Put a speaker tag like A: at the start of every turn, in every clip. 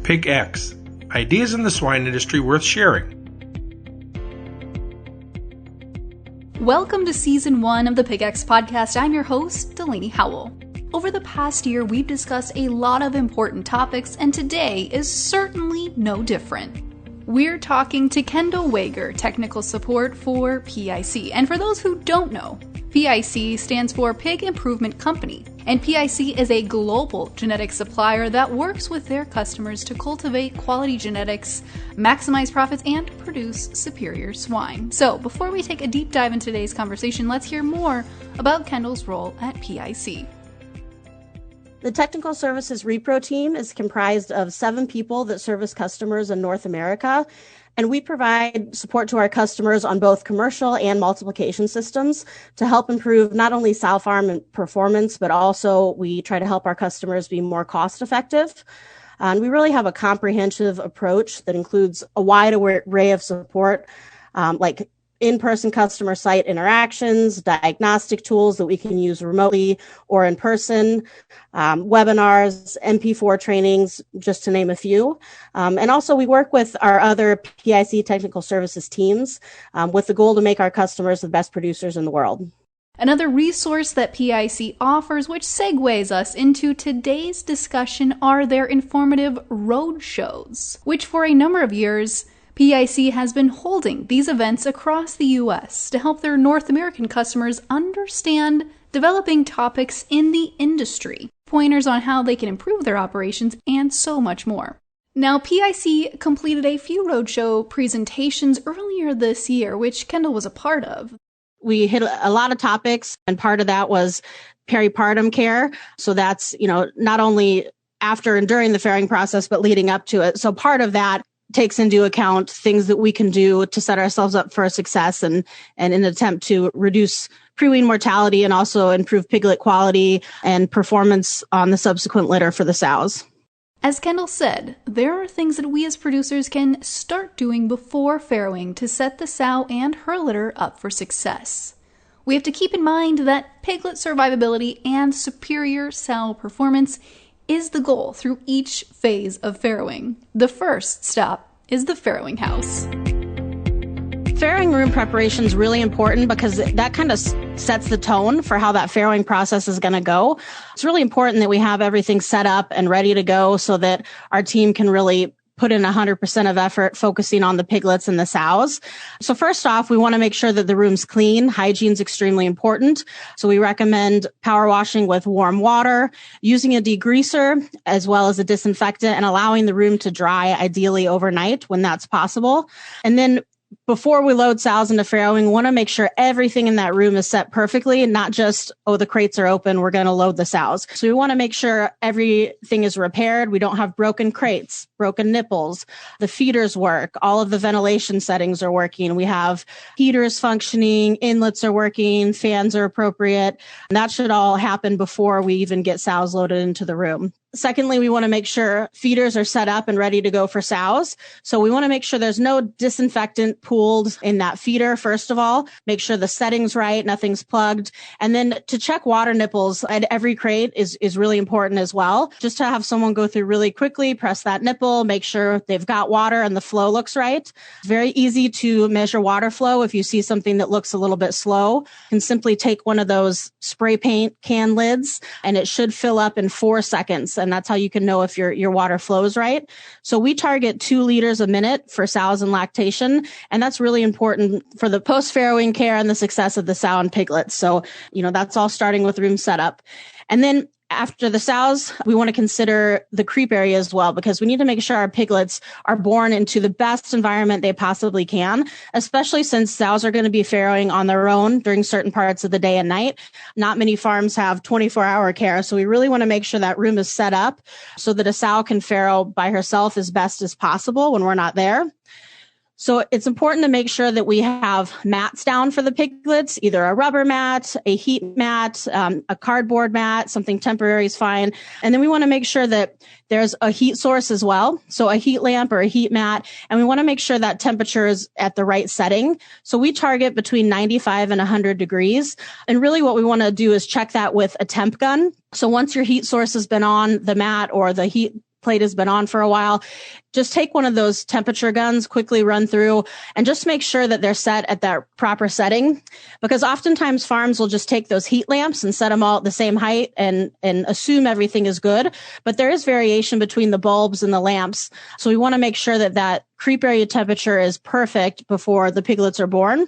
A: Pig X, ideas in the swine industry worth sharing.
B: Welcome to Season 1 of the Pig X podcast. I'm your host, Delaney Howell. Over the past year, we've discussed a lot of important topics, and today is certainly no different. We're talking to Kendall Weger, technical support for PIC. And for those who don't know, PIC stands for Pig Improvement Company, and PIC is a global genetic supplier that works with their customers to cultivate quality genetics, maximize profits, and produce superior swine. So, before we take a deep dive into today's conversation, let's hear more about Kendall's role at PIC.
C: The Technical Services Repro team is comprised of 7 people that service customers in North America, and we provide support to our customers on both commercial and multiplication systems to help improve not only sow farm performance, but also we try to help our customers be more cost effective. And we really have a comprehensive approach that includes a wide array of support, like in-person customer site interactions, diagnostic tools that we can use remotely or in person, webinars, MP4 trainings, just to name a few. And also we work with our other PIC technical services teams with the goal to make our customers the best producers in the world.
B: Another resource that PIC offers, which segues us into today's discussion, are their informative road shows, which for a number of years PIC has been holding these events across the U.S. to help their North American customers understand developing topics in the industry, pointers on how they can improve their operations, and so much more. Now, PIC completed a few roadshow presentations earlier this year, which Kendall was a part of.
C: We hit a lot of topics, and part of that was peripartum care. So that's, not only after and during the farrowing process, but leading up to it. So part of that takes into account things that we can do to set ourselves up for success and in an attempt to reduce pre-wean mortality and also improve piglet quality and performance on the subsequent litter for the sows.
B: As Kendall said, there are things that we as producers can start doing before farrowing to set the sow and her litter up for success. We have to keep in mind that piglet survivability and superior sow performance is the goal through each phase of farrowing. The first stop is the farrowing house.
C: Farrowing room preparation is really important because that kind of sets the tone for how that farrowing process is going to go. It's really important that we have everything set up and ready to go so that our team can really put in 100% of effort focusing on the piglets and the sows. So first off, we want to make sure that the room's clean. Hygiene is extremely important. So we recommend power washing with warm water, using a degreaser as well as a disinfectant, and allowing the room to dry ideally overnight when that's possible. And then before we load sows into farrowing, we want to make sure everything in that room is set perfectly and not just, the crates are open, we're going to load the sows. So we want to make sure everything is repaired. We don't have broken crates, broken nipples, the feeders work, all of the ventilation settings are working. We have heaters functioning, inlets are working, fans are appropriate. And that should all happen before we even get sows loaded into the room. Secondly, we want to make sure feeders are set up and ready to go for sows. So we want to make sure there's no disinfectant pooled in that feeder, first of all. Make sure the setting's right, nothing's plugged. And then to check water nipples at every crate is really important as well. Just to have someone go through really quickly, press that nipple, make sure they've got water and the flow looks right. It's very easy to measure water flow. If you see something that looks a little bit slow, you can simply take one of those spray paint can lids and it should fill up in 4 seconds. And that's how you can know if your water flows right. So we target 2 liters a minute for sows and lactation. And that's really important for the post-farrowing care and the success of the sow and piglets. So, that's all starting with room setup. And then after the sows, we want to consider the creep area as well, because we need to make sure our piglets are born into the best environment they possibly can, especially since sows are going to be farrowing on their own during certain parts of the day and night. Not many farms have 24-hour care, so we really want to make sure that room is set up so that a sow can farrow by herself as best as possible when we're not there. So it's important to make sure that we have mats down for the piglets, either a rubber mat, a heat mat, a cardboard mat, something temporary is fine. And then we want to make sure that there's a heat source as well. So a heat lamp or a heat mat. And we want to make sure that temperature is at the right setting. So we target between 95 and 100 degrees. And really what we want to do is check that with a temp gun. So once your heat source has been on the mat or the heat plate has been on for a while, just take one of those temperature guns, quickly run through, and just make sure that they're set at that proper setting. Because oftentimes farms will just take those heat lamps and set them all at the same height and assume everything is good. But there is variation between the bulbs and the lamps. So we want to make sure that that creep area temperature is perfect before the piglets are born.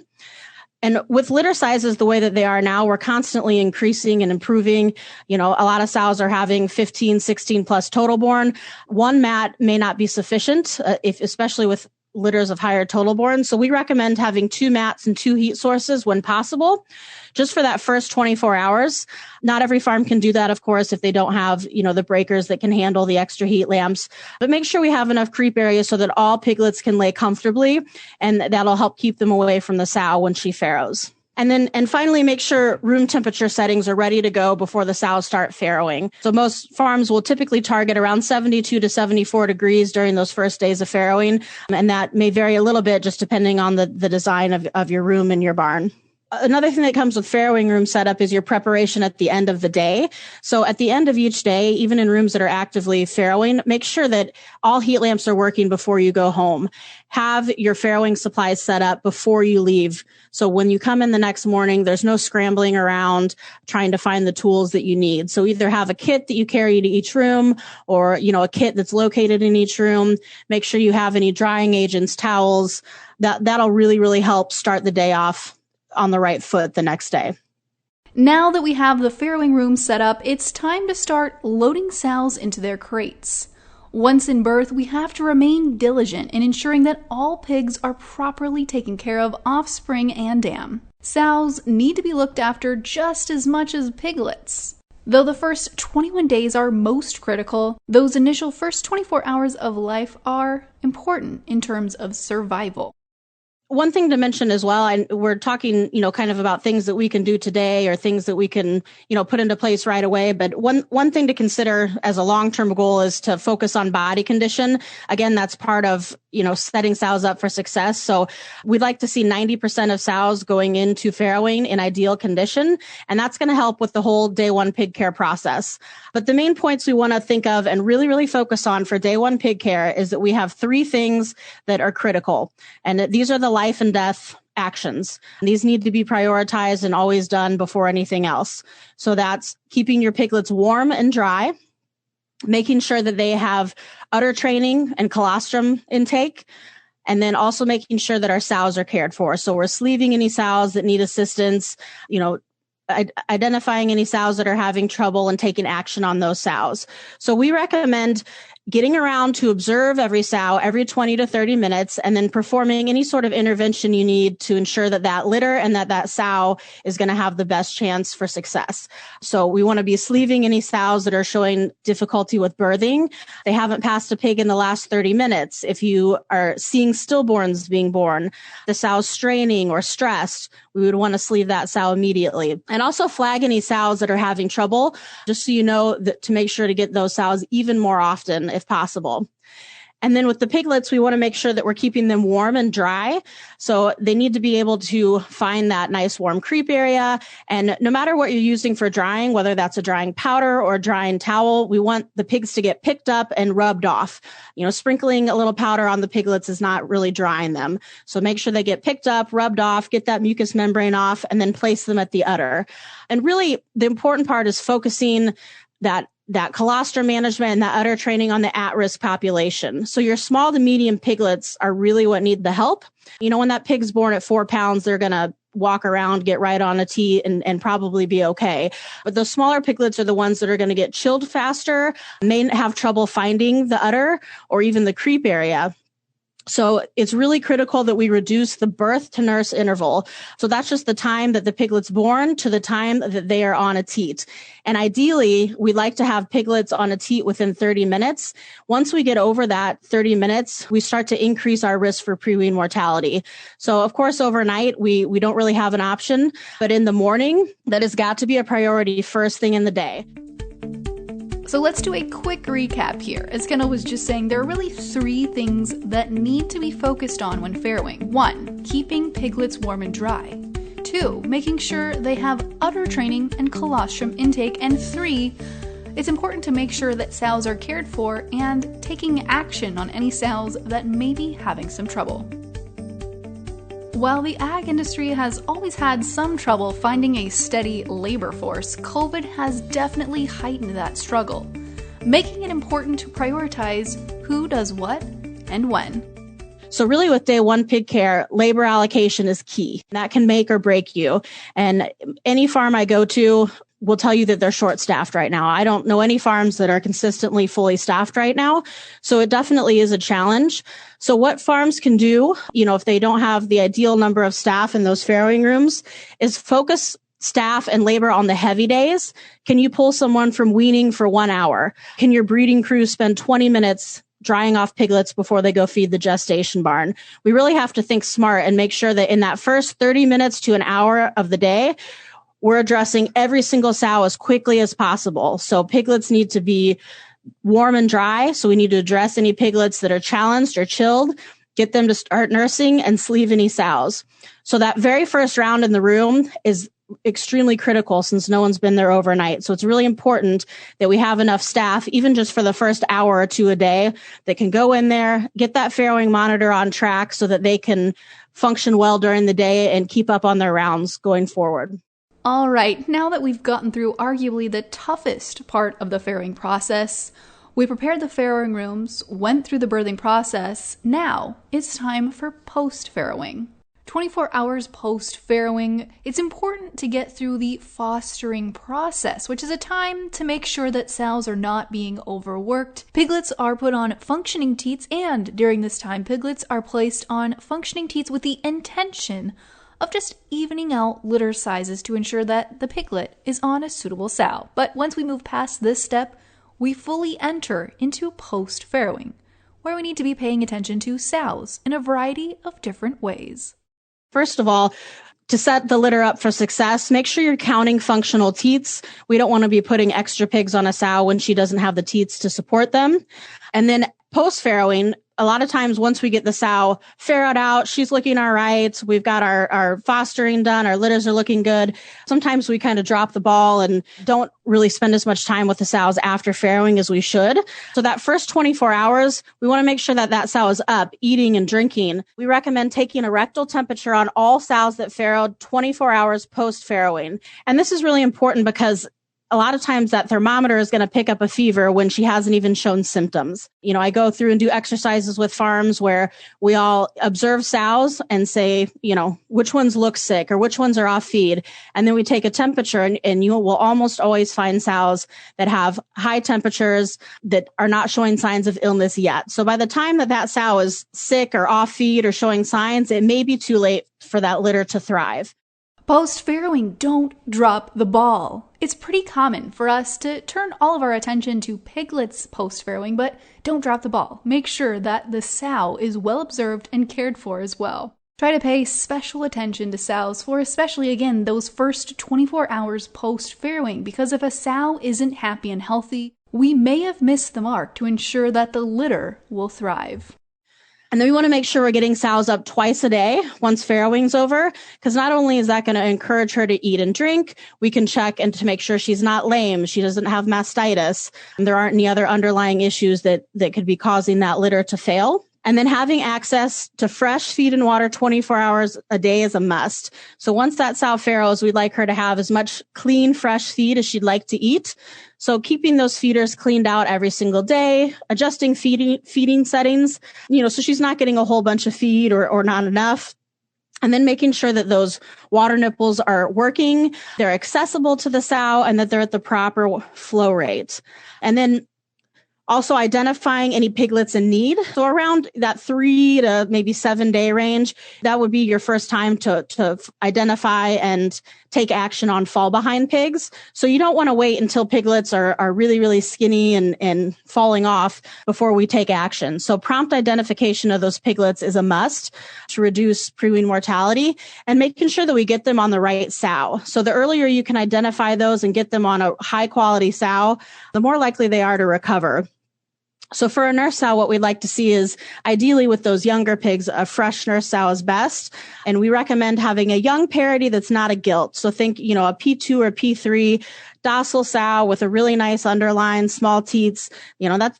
C: And with litter sizes the way that they are now, we're constantly increasing and improving. A lot of sows are having 15, 16 plus total born. One mat may not be sufficient, especially with litters of higher total born. So we recommend having 2 mats and 2 heat sources when possible, just for that first 24 hours. Not every farm can do that, of course, if they don't have, the breakers that can handle the extra heat lamps. But make sure we have enough creep area so that all piglets can lay comfortably, and that'll help keep them away from the sow when she farrows. And finally, make sure room temperature settings are ready to go before the sows start farrowing. So most farms will typically target around 72 to 74 degrees during those first days of farrowing. And that may vary a little bit just depending on the design of your room and your barn. Another thing that comes with farrowing room setup is your preparation at the end of the day. So at the end of each day, even in rooms that are actively farrowing, make sure that all heat lamps are working before you go home. Have your farrowing supplies set up before you leave. So when you come in the next morning, there's no scrambling around trying to find the tools that you need. So either have a kit that you carry to each room or, a kit that's located in each room. Make sure you have any drying agents, towels. That'll really, really help start the day off on the right foot the next day.
B: Now that we have the farrowing room set up, it's time to start loading sows into their crates. Once in birth, we have to remain diligent in ensuring that all pigs are properly taken care of off spring and dam. Sows need to be looked after just as much as piglets. Though the first 21 days are most critical, those initial first 24 hours of life are important in terms of survival.
C: One thing to mention as well, and we're talking, kind of about things that we can do today or things that we can, put into place right away. But one thing to consider as a long-term goal is to focus on body condition. Again, that's part of, setting sows up for success. So we'd like to see 90% of sows going into farrowing in ideal condition. And that's going to help with the whole day one pig care process. But the main points we want to think of and really, really focus on for day one pig care is that we have 3 things that are critical. And these are the life and death actions. These need to be prioritized and always done before anything else. So that's keeping your piglets warm and dry, making sure that they have udder training and colostrum intake, and then also making sure that our sows are cared for. So we're sleeving any sows that need assistance, identifying any sows that are having trouble and taking action on those sows. So we recommend getting around to observe every sow every 20 to 30 minutes and then performing any sort of intervention you need to ensure that litter and that sow is going to have the best chance for success. So we want to be sleeving any sows that are showing difficulty with birthing. They haven't passed a pig in the last 30 minutes. If you are seeing stillborns being born, the sow's straining or stressed, we would want to sleeve that sow immediately. And also flag any sows that are having trouble, just so you know that to make sure to get those sows even more often if possible. And then with the piglets, we want to make sure that we're keeping them warm and dry. So they need to be able to find that nice warm creep area. And no matter what you're using for drying, whether that's a drying powder or a drying towel, we want the pigs to get picked up and rubbed off. Sprinkling a little powder on the piglets is not really drying them. So make sure they get picked up, rubbed off, get that mucous membrane off, and then place them at the udder. And really, the important part is focusing that colostrum management and that udder training on the at-risk population. So your small to medium piglets are really what need the help. When that pig's born at 4 pounds, they're going to walk around, get right on a teat and probably be okay. But those smaller piglets are the ones that are going to get chilled faster, may have trouble finding the udder or even the creep area. So it's really critical that we reduce the birth to nurse interval. So that's just the time that the piglet's born to the time that they are on a teat. And ideally, we'd like to have piglets on a teat within 30 minutes. Once we get over that 30 minutes, we start to increase our risk for pre-wean mortality. So of course, overnight, we don't really have an option, but in the morning, that has got to be a priority first thing in the day.
B: So let's do a quick recap here. As Kendall was just saying, there are really 3 things that need to be focused on when farrowing. 1, keeping piglets warm and dry. 2, making sure they have udder training and colostrum intake. And 3, It's important to make sure that sows are cared for and taking action on any sows that may be having some trouble. While the ag industry has always had some trouble finding a steady labor force, COVID has definitely heightened that struggle, making it important to prioritize who does what and when.
C: So really with day one pig care, labor allocation is key. That can make or break you. And any farm I go to will tell you that they're short-staffed right now. I don't know any farms that are consistently fully staffed right now. So it definitely is a challenge. So what farms can do, if they don't have the ideal number of staff in those farrowing rooms, is focus staff and labor on the heavy days. Can you pull someone from weaning for 1 hour? Can your breeding crew spend 20 minutes drying off piglets before they go feed the gestation barn? We really have to think smart and make sure that in that first 30 minutes to an hour of the day, we're addressing every single sow as quickly as possible. So piglets need to be warm and dry. So we need to address any piglets that are challenged or chilled, get them to start nursing, and sleeve any sows. So that very first round in the room is extremely critical since no one's been there overnight. So it's really important that we have enough staff, even just for the first hour or two a day, that can go in there, get that farrowing monitor on track so that they can function well during the day and keep up on their rounds going forward.
B: All right, now that we've gotten through arguably the toughest part of the farrowing process, we prepared the farrowing rooms, went through the birthing process, now it's time for post-farrowing. 24 hours post-farrowing, it's important to get through the fostering process, which is a time to make sure that sows are not being overworked. Piglets are put on functioning teats, and during this time, piglets are placed on functioning teats with the intention of just evening out litter sizes to ensure that the piglet is on a suitable sow. But once we move past this step, we fully enter into post-farrowing, where we need to be paying attention to sows in a variety of different ways.
C: First of all, to set the litter up for success, make sure you're counting functional teats. We don't want to be putting extra pigs on a sow when she doesn't have the teats to support them. And then post-farrowing, a lot of times once we get the sow farrowed out, she's looking all right. We've got our fostering done. Our litters are looking good. Sometimes we kind of drop the ball and don't really spend as much time with the sows after farrowing as we should. So that first 24 hours, we want to make sure that that sow is up, eating and drinking. We recommend taking a rectal temperature on all sows that farrowed 24 hours post-farrowing. And this is really important because a lot of times that thermometer is going to pick up a fever when she hasn't even shown symptoms. I go through and do exercises with farms where we all observe sows and say, which ones look sick or which ones are off feed. And then we take a temperature and you will almost always find sows that have high temperatures that are not showing signs of illness yet. So by the time that sow is sick or off feed or showing signs, it may be too late for that litter to thrive.
B: Post-farrowing, don't drop the ball. It's pretty common for us to turn all of our attention to piglets post-farrowing, but don't drop the ball. Make sure that the sow is well observed and cared for as well. Try to pay special attention to sows for especially, again, those first 24 hours post-farrowing, because if a sow isn't happy and healthy, we may have missed the mark to ensure that the litter will thrive.
C: And then we want to make sure we're getting sows up twice a day once farrowing's over, because not only is that going to encourage her to eat and drink, we can check and to make sure she's not lame, she doesn't have mastitis, and there aren't any other underlying issues that could be causing that litter to fail. And then having access to fresh feed and water 24 hours a day is a must. So once that sow farrows, we'd like her to have as much clean, fresh feed as she'd like to eat. So keeping those feeders cleaned out every single day, adjusting feeding settings, so she's not getting a whole bunch of feed or not enough. And then making sure that those water nipples are working, they're accessible to the sow, and that they're at the proper flow rate. And then also identifying any piglets in need. So around that 3 to maybe 7 day range, that would be your first time to identify and take action on fall behind pigs. So you don't want to wait until piglets are really, really skinny and falling off before we take action. So prompt identification of those piglets is a must to reduce pre-wean mortality, and making sure that we get them on the right sow. So the earlier you can identify those and get them on a high quality sow, the more likely they are to recover. So for a nurse sow, what we'd like to see is ideally with those younger pigs, a fresh nurse sow is best. And we recommend having a young parity that's not a gilt. So think, a P2 or P3 docile sow with a really nice underline, small teats,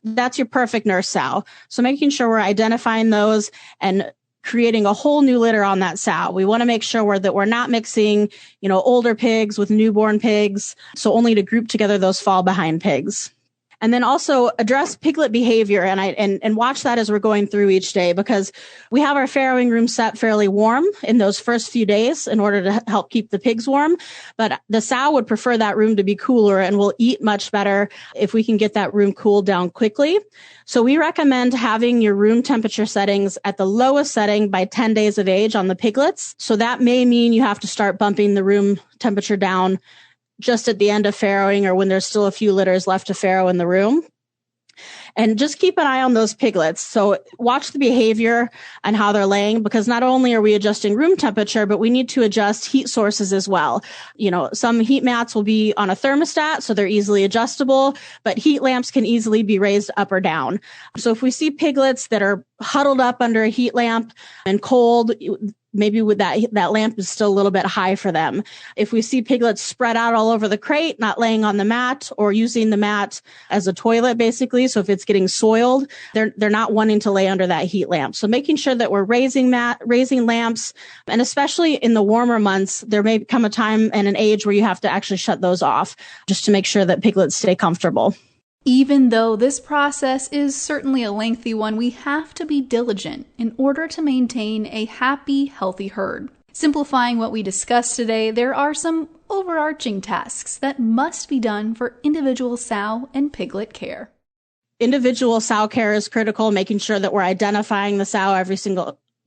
C: that's your perfect nurse sow. So making sure we're identifying those and creating a whole new litter on that sow. We want to make sure that we're not mixing, older pigs with newborn pigs. So only to group together those fall behind pigs. And then also address piglet behavior and watch that as we're going through each day, because we have our farrowing room set fairly warm in those first few days in order to help keep the pigs warm. But the sow would prefer that room to be cooler and will eat much better if we can get that room cooled down quickly. So we recommend having your room temperature settings at the lowest setting by 10 days of age on the piglets. So that may mean you have to start bumping the room temperature down just at the end of farrowing or when there's still a few litters left to farrow in the room. And just keep an eye on those piglets. So watch the behavior and how they're laying, because not only are we adjusting room temperature, but we need to adjust heat sources as well. Some heat mats will be on a thermostat, so they're easily adjustable, but heat lamps can easily be raised up or down. So if we see piglets that are huddled up under a heat lamp and cold, maybe with that lamp is still a little bit high for them. If we see piglets spread out all over the crate, not laying on the mat or using the mat as a toilet, basically. So if it's getting soiled, they're not wanting to lay under that heat lamp. So making sure that we're raising lamps, and especially in the warmer months, there may come a time and an age where you have to actually shut those off just to make sure that piglets stay comfortable.
B: Even though this process is certainly a lengthy one, we have to be diligent in order to maintain a happy, healthy herd. Simplifying what we discussed today, there are some overarching tasks that must be done for individual sow and piglet care.
C: Individual sow care is critical, making sure that we're identifying the sow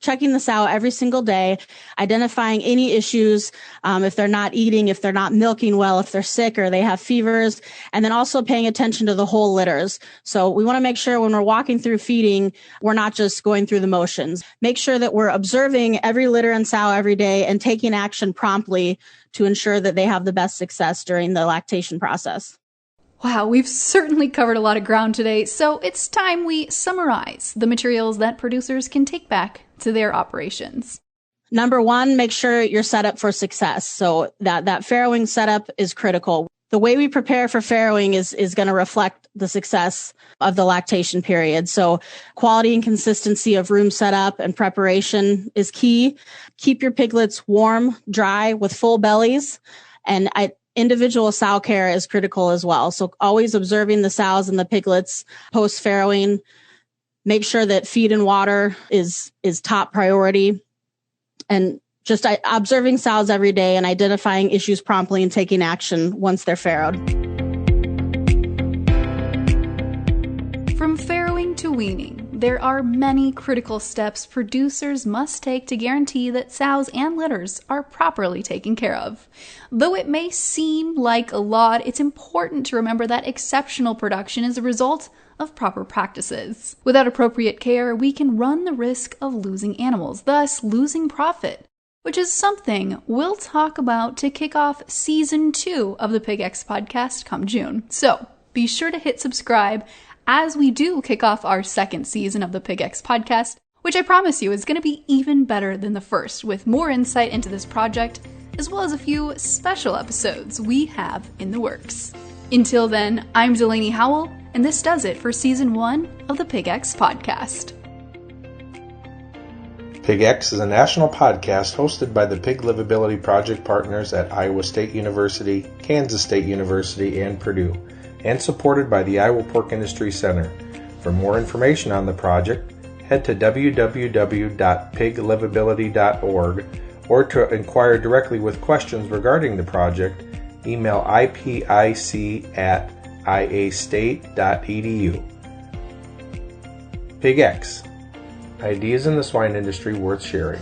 C: checking the sow every single day, identifying any issues, if they're not eating, if they're not milking well, if they're sick or they have fevers, and then also paying attention to the whole litters. So we want to make sure when we're walking through feeding, we're not just going through the motions. Make sure that we're observing every litter and sow every day and taking action promptly to ensure that they have the best success during the lactation process.
B: Wow, we've certainly covered a lot of ground today, so it's time we summarize the materials that producers can take back to their operations.
C: Number one, make sure you're set up for success. So that farrowing setup is critical. The way we prepare for farrowing is going to reflect the success of the lactation period. So quality and consistency of room setup and preparation is key. Keep your piglets warm, dry, with full bellies. And individual sow care is critical as well. So always observing the sows and the piglets post-farrowing. Make sure that feed and water is top priority. And just observing sows every day and identifying issues promptly and taking action once they're farrowed.
B: From farrowing to weaning, there are many critical steps producers must take to guarantee that sows and litters are properly taken care of. Though it may seem like a lot, it's important to remember that exceptional production is a result of proper practices. Without appropriate care, we can run the risk of losing animals, thus losing profit, which is something we'll talk about to kick off Season 2 of the PigX podcast come June. So be sure to hit subscribe as we do kick off our second season of the PigX podcast, which I promise you is going to be even better than the first, with more insight into this project, as well as a few special episodes we have in the works. Until then, I'm Delaney Howell, and this does it for Season 1 of the PigX podcast.
A: PigX is a national podcast hosted by the Pig Livability Project partners at Iowa State University, Kansas State University, and Purdue, and supported by the Iowa Pork Industry Center. For more information on the project, head to www.piglivability.org, or to inquire directly with questions regarding the project, email ipic@iastate.edu. PigX. Ideas in the swine industry worth sharing.